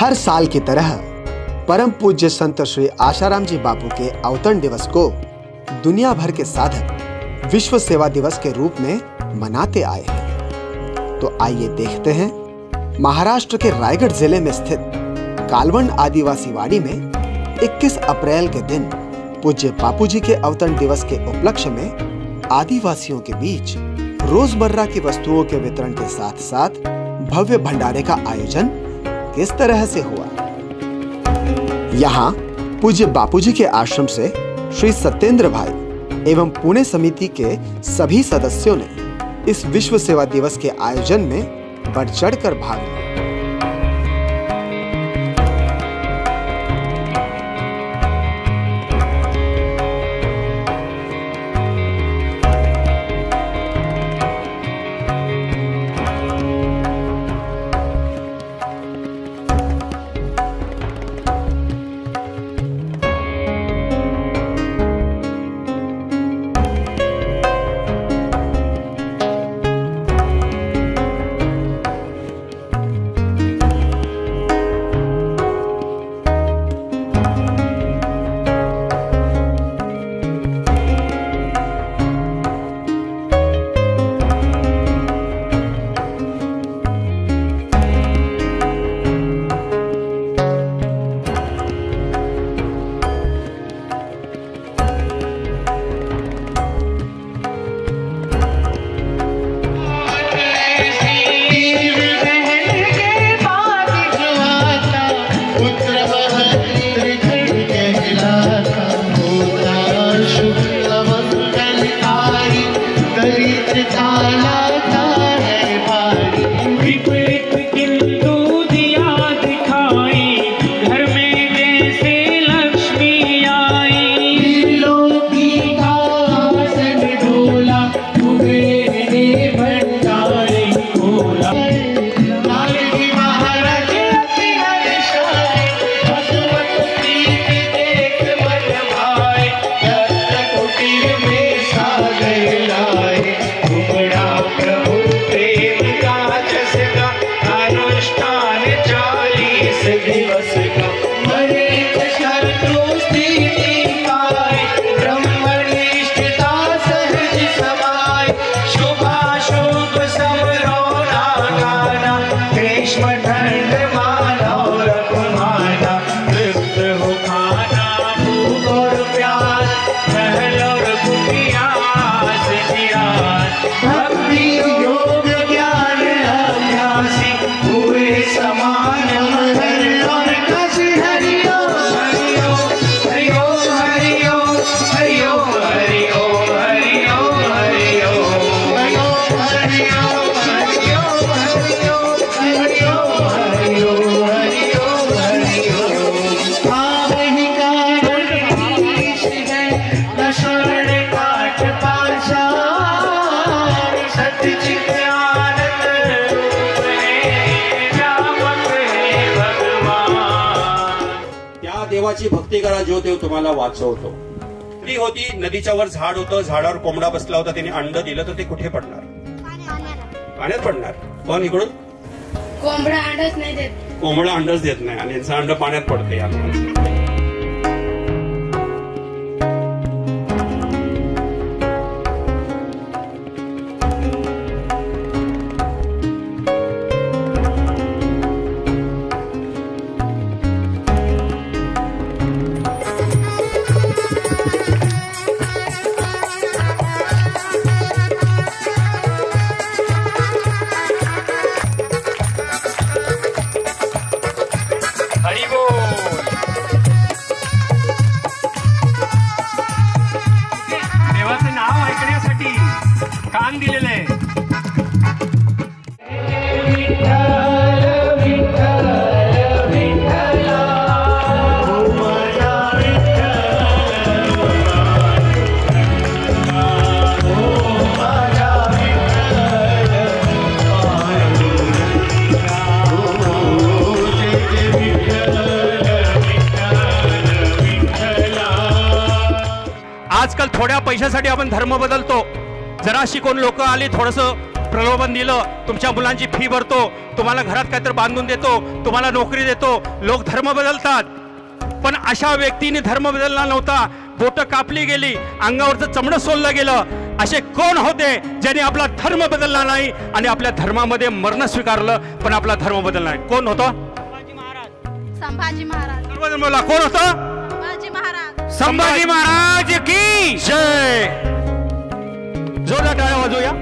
हर साल की तरह परम पूज्य संत श्री आशाराम जी बापू के अवतरण दिवस को दुनिया भर के साधक विश्व सेवा दिवस के रूप में मनाते आए हैं। तो आइए देखते हैं महाराष्ट्र के रायगढ़ जिले में स्थित कालवंड आदिवासी वाड़ी में 21 अप्रैल के दिन पूज्य बापू जी के अवतरण दिवस के उपलक्ष्य में आदिवासियों के बीच रोजमर्रा की वस्तुओं के वितरण के साथ साथ भव्य भंडारे का आयोजन किस तरह से हुआ। यहाँ पूज्य बापूजी के आश्रम से श्री सत्येंद्र भाई एवं पुणे समिति के सभी सदस्यों ने इस विश्व सेवा दिवस के आयोजन में बढ़ चढ़कर भाग लिया। देवाची भक्ती करा जो देव तुम्हाला वाचवतो। स्त्री होती, नदीच्या वर झाड होतं, झाडावर कोंबडा बसला होता, त्याने अंड दिलं तर ते कुठे पडणार? पाण्यात पडणार। पण इकडून कोंबडा अंडच नाही देत, कोंबडा अंडच देत नाही आणि यांचं अंड पाण्यात पडते। देवाचं नाव ऐकण्यासाठी कान दिलेलं आहे। आजकाल थोड्या पैशासाठी आपण धर्म बदलतो। जरा शिकून लोक आले, थोडंसं प्रलोभन दिलं, तुमच्या मुलांची फी भरतो, तुम्हाला घरात काहीतरी बांधून देतो, तुम्हाला नोकरी देतो, लोक धर्म बदलतात. पण अशा व्यक्तीने धर्म बदलला नव्हता. बोटं कापली गेली, अंगावरचं चमडं सोललं गेलं. असे कोण होते ज्यांनी आपला धर्म बदलला नाही आणि आपल्या धर्मामध्ये मरण स्वीकारलं पण आपला धर्म बदलला नाही? कोण होतं? संभाजी महाराज. सर्वजण बोला, कोण होतं? संभाजी महाराज. संभाजी महाराज की जय. जोरदार टाळ्या वाजवूया.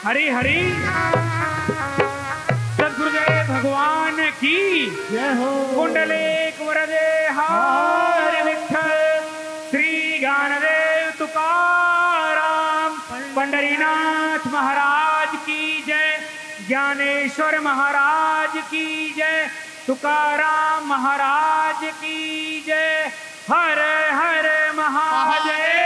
हरी हरी. सद्गुरुदेव भगवान की जय हो. कुंडलिक वरदे हरी विठ्ठल. श्री ज्ञानदेव तुकाराम पंढरीनाथ महाराज की जय. ज्ञानेश्वर महाराज की जय. तुकाराम महाराज की जय. हर हर महादेव.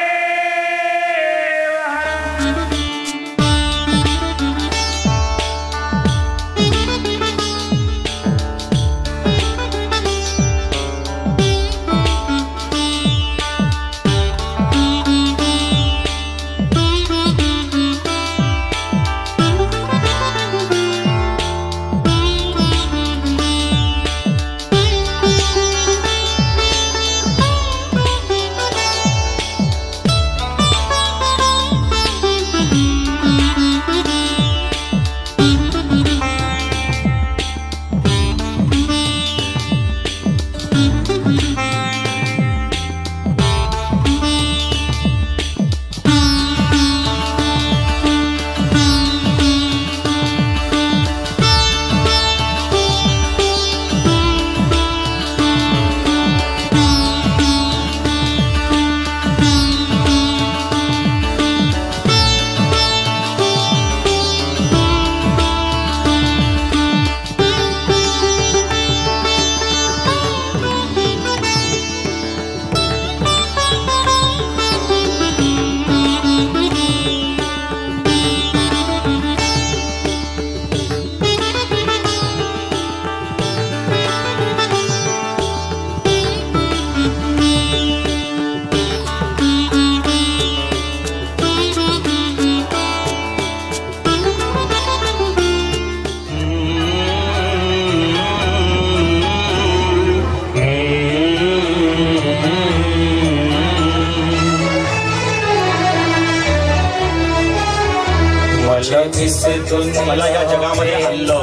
मला या जगामध्ये आणलं,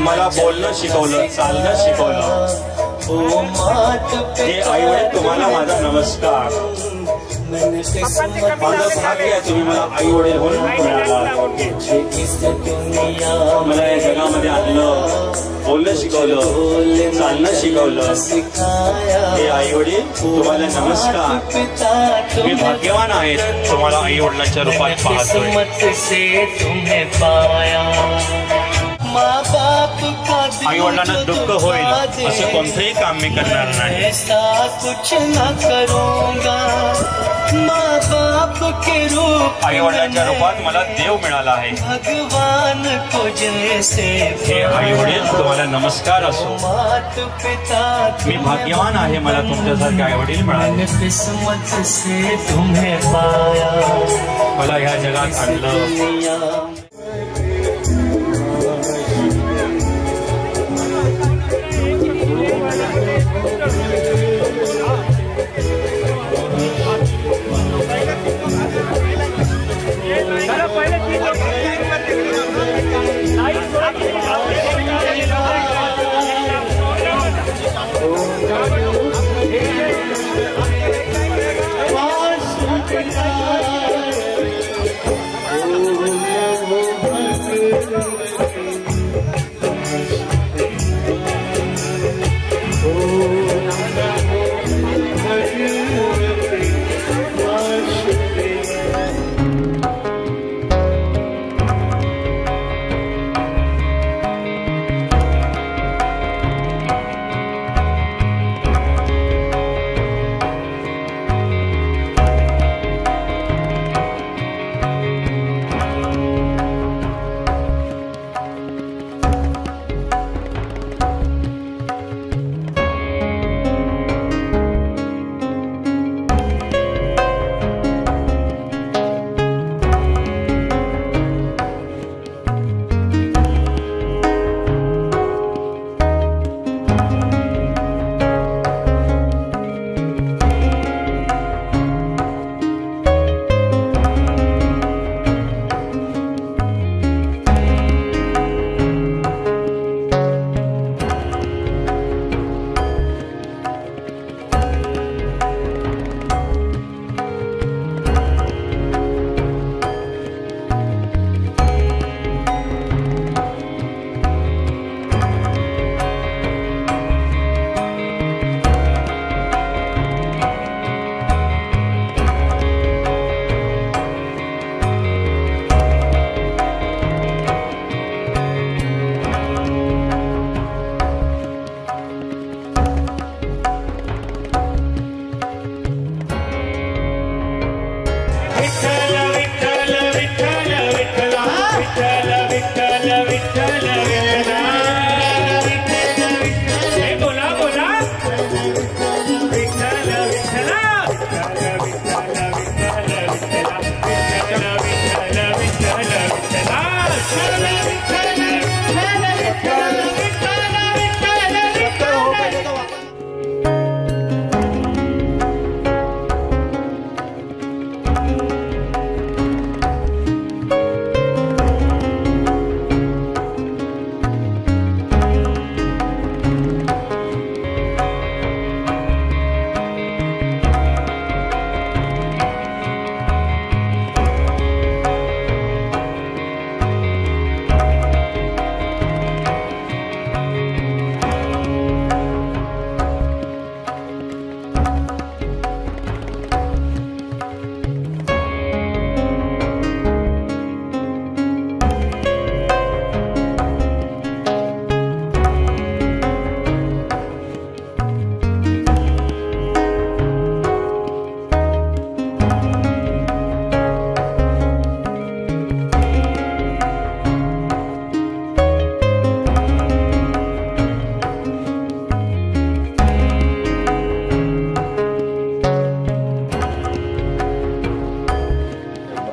मला बोलणं शिकवलं, चालणं शिकवलं. हे आई वडील तुम्हाला माझा नमस्कार. माझं भाग्य आहे तुम्ही मला आई वडील म्हणून मिळाला. मला या जगामध्ये आणलं, बोलणं शिकवलं, चालणं शिकवलं, हे आई वडील तुम्हाला नमस्कार. मी भाग्यवान आहेत, तुम्हाला आई वडिलांच्या रूपात पाहतोय. आई वडिलांना दुःख होईल असं कोणतंही काम मी करणार नाही. आई वडिलांच्या रूपात मला देव मिळाला आहे. हे आई वडील तुम्हाला नमस्कार असो. मी भाग्यवान आहे, मला तुमच्यासारखे आई वडील मिळाले. मला ह्या जगात आणलं.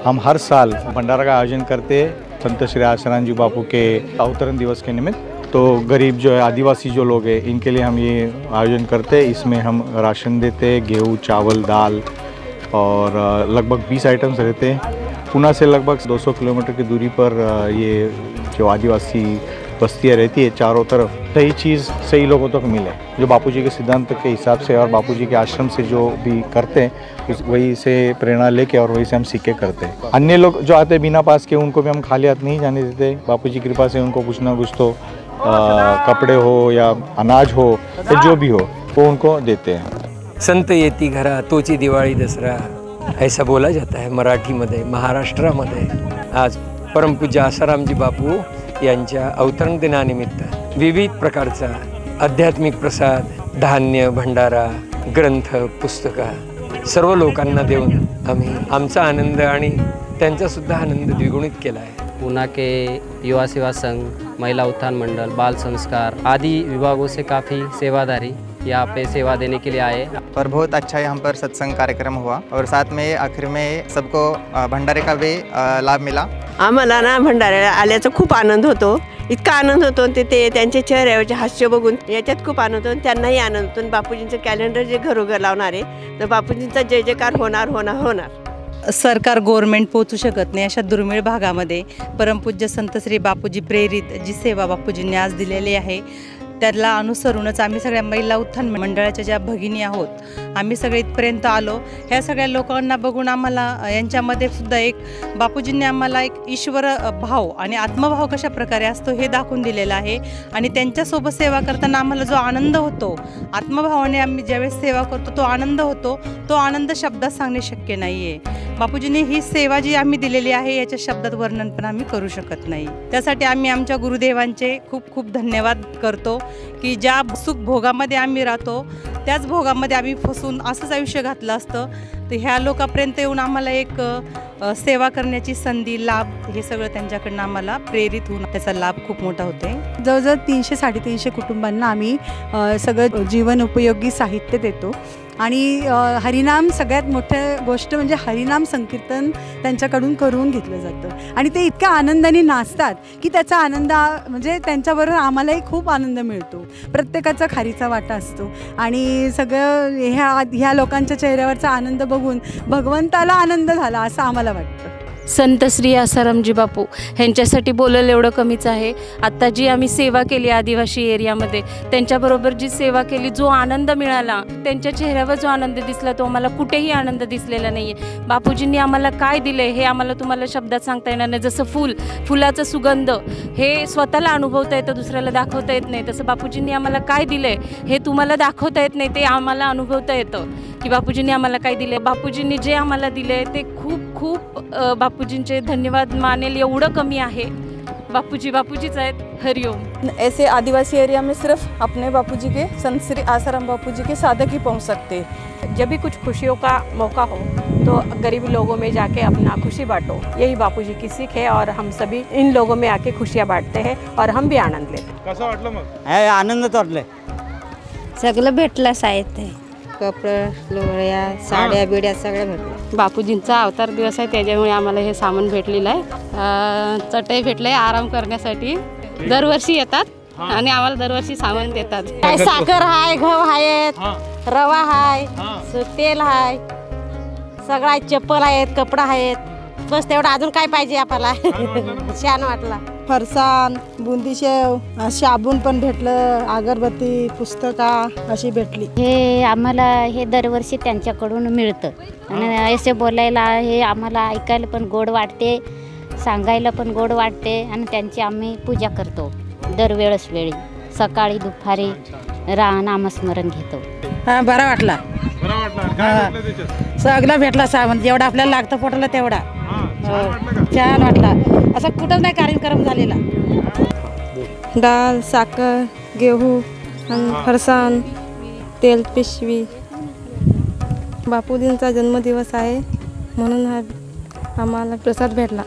हम हर साल भंडारा का आयोजन करते हैं संत श्री आशाराम जी बापू के अवतरण दिवस के निमित्त। तो गरीब जो है, आदिवासी जो लोग हैं, इनके लिए हम ये आयोजन करते हैं। इसमें हम राशन देते हैं, गेहूँ, चावल, दाल और लगभग 20 आइटम्स रहते हैं। पुणे से लगभग 200 किलोमीटर की दूरी पर ये जो आदिवासी बस्तियाँ रहती है, चारों तरफ सही चीज़ सही लोगों तक मिले, जो बापूजी के सिद्धांत के हिसाब से और बापूजी के आश्रम से जो भी करते हैं वही से प्रेरणा लेके और वही से हम सीख के करते हैं। अन्य लोग जो आते हैं बिना पास के, उनको भी हम खाली हाथ नहीं जाने देते। बापूजी की कृपा से उनको कुछ ना कुछ तो कपड़े हो या अनाज हो या जो भी हो वो उनको देते हैं। संत येती घरा तोची दिवाळी दसरा ऐसा बोला जाता है मराठीमध्ये, महाराष्ट्रामध्ये। आज परमपूज्य आसारामजी बापू यांच्या अवतरण दिनानिमित्त विविध प्रकारचा आध्यात्मिक प्रसाद, धान्य, भंडारा, ग्रंथ, पुस्तकं सर्व लोकांना देऊन आम्ही आमचा आनंद आणि त्यांचा सुद्धा आनंद द्विगुणित केला है। पूना के युवा सेवा संघ, महिला उत्थान मंडल, बाल संस्कार आदि विभागों से काफ़ी सेवादारी यहाँ पे सेवा देने के लिए आए और बहुत अच्छा यहाँ पर सत्संग कार्यक्रम हुआ और साथ में आखिर में सबको भंडारे का भी लाभ मिला। आम्हाला ना भंडाऱ्याला आल्याचा खूप आनंद होतो, इतका आनंद होतो ते त्यांचे चेहऱ्यावरचे हास्य बघून याच्यात खूप आनंद होतो। त्यांनाही आनंद होतो। बापूजींचं कॅलेंडर जे घरोघर लावणार आहे तर बापूजींचा जय जयकार होणार होणार होणार। सरकार गव्हर्नमेंट पोहोचू शकत नाही अशा दुर्मिळ भागामध्ये परमपूज्य संत श्री बापूजी प्रेरित जी सेवा बापूजींनी आज दिलेली आहे त्याला अनुसरूनच आम्ही सगळ्या महिला उत्थान मंडळाच्या ज्या भगिनी आहोत आम्ही सगळे इथपर्यंत आलो। ह्या सगळ्या लोकांना बघून आम्हाला यांच्यामध्ये सुद्धा एक बापूजींनी आम्हाला एक ईश्वर भाव आणि आत्मभाव कशा प्रकारे असतो हे दाखवून दिलेलं आहे आणि त्यांच्यासोबत सेवा करताना आम्हाला जो आनंद होतो, आत्मभावाने आम्ही ज्यावेळेस सेवा करतो तो आनंद होतो, तो आनंद शब्दात सांगणे शक्य नाही आहे। बापूजींनी ही सेवा जी आम्ही दिलेली आहे याच्या शब्दात वर्णन पण आम्ही करू शकत नाही। त्यासाठी आम्ही आमच्या गुरुदेवांचे खूप खूप धन्यवाद करतो की ज्या सुख भोगामध्ये आम्ही राहतो त्याच भोगामध्ये आम्ही फसून असंच आयुष्य घातलं असतं तर ह्या लोकांपर्यंत येऊन आम्हाला एक सेवा करण्याची संधी, लाभ हे सगळं त्यांच्याकडनं आम्हाला प्रेरित होऊन त्याचा लाभ खूप मोठा होते। जवळजवळ 300-350 कुटुंबांना आम्ही सगळं जीवन उपयोगी साहित्य देतो आणि हरिनाम सगळ्यात मोठी गोष्ट म्हणजे हरिनाम संकीर्तन त्यांच्याकडून करून घेतलं जातं आणि ते इतक्या आनंदाने नाचतात की त्याचा आनंद म्हणजे त्यांच्याबरोबर आम्हालाही खूप आनंद मिळतो। प्रत्येकाचा खारीचा वाटा असतो आणि सगळं ह्या लोकांच्या चेहऱ्यावरचा आनंद बघून भगवंताला आनंद झाला असं आम्हाला वाटतं। संत श्री आसारामजी बापू ह्यांच्यासाठी बोलायला एवढं कमीच आहे। आत्ता जी आम्ही सेवा केली आदिवासी एरियामध्ये त्यांच्याबरोबर जी सेवा केली, जो आनंद मिळाला, त्यांच्या चेहऱ्यावर जो आनंद दिसला तो आम्हाला कुठेही आनंद दिसलेला नाही आहे। बापूजींनी आम्हाला काय दिले हे आम्हाला तुम्हाला शब्दात सांगता येणार नाही। जसं फुलाचा सुगंध हे स्वतःला अनुभवता येतं, दुसऱ्याला दाखवता येत नाही, तसं बापूजींनी आम्हाला काय दिले हे तुम्हाला दाखवता येत नाही, ते आम्हाला अनुभवता येतं की बापूजींनी आम्हाला काय दिले। बापूजींनी जे आम्हाला दिले ते खूप खूप बापूजींचे धन्यवाद मानेल एवढं कमी आहे। बापूजीच आहेत। हरिओम। ऐसे आदिवासी एरिया में सिर्फ अपने बापूजी के संत श्री आसाराम बापूजी के साधक ही पहुंच सकते। जब भी कुछ खुशियों का मौका हो तो गरीब लोगों में जाके अपना खुशी बांटो, यही बापूजी की सीख है और हम सभी इन लोगों में आके खुशियाँ बांटते हैं और हम भी आनंद लेते हैं। कसं वाटलं मग? आनंद वाटलं, सगळं भेटलं साहित्य, कपडे, लोहऱ्या, साड्या बिड्या सगळं भेटलं। बापूजींचा अवतार दिवस आहे त्याच्यामुळे आम्हाला हे सामान भेटलेलं आहे। चटई भेटलंय आराम करण्यासाठी, दरवर्षी येतात आणि आम्हाला दरवर्षी सामान देतात। काय साखर आहे, गहू आहेत, रवा आहे, तेल आहे, सगळा चप्पल आहेत, कपडा आहेत, बस तेवढं अजून काय पाहिजे आपल्याला। छान वाटला। फरसाण, बुंदीशेव, साबून पण भेटलं, अगरबत्ती, पुस्तका अशी भेटली। हे आम्हाला हे दरवर्षी त्यांच्याकडून मिळतं आणि असे बोलायला हे आम्हाला ऐकायला पण गोड वाटते, सांगायला पण गोड वाटते आणि त्यांची आम्ही पूजा करतो दरवेळेस वेळी, सकाळी दुपारी नामस्मरण घेतो। बरा वाटला, सगळं भेटला सामान, जेवढा आपल्याला लागतं पोटाला तेवढा। छान वाटला, असं कुठंच नाही कार्यक्रम झालेला। डाळ, साखर, गेहूं, फरसाण, तेल पिशवी। बापूजींचा जन्मदिवस आहे म्हणून हा आम्हाला प्रसाद भेटला।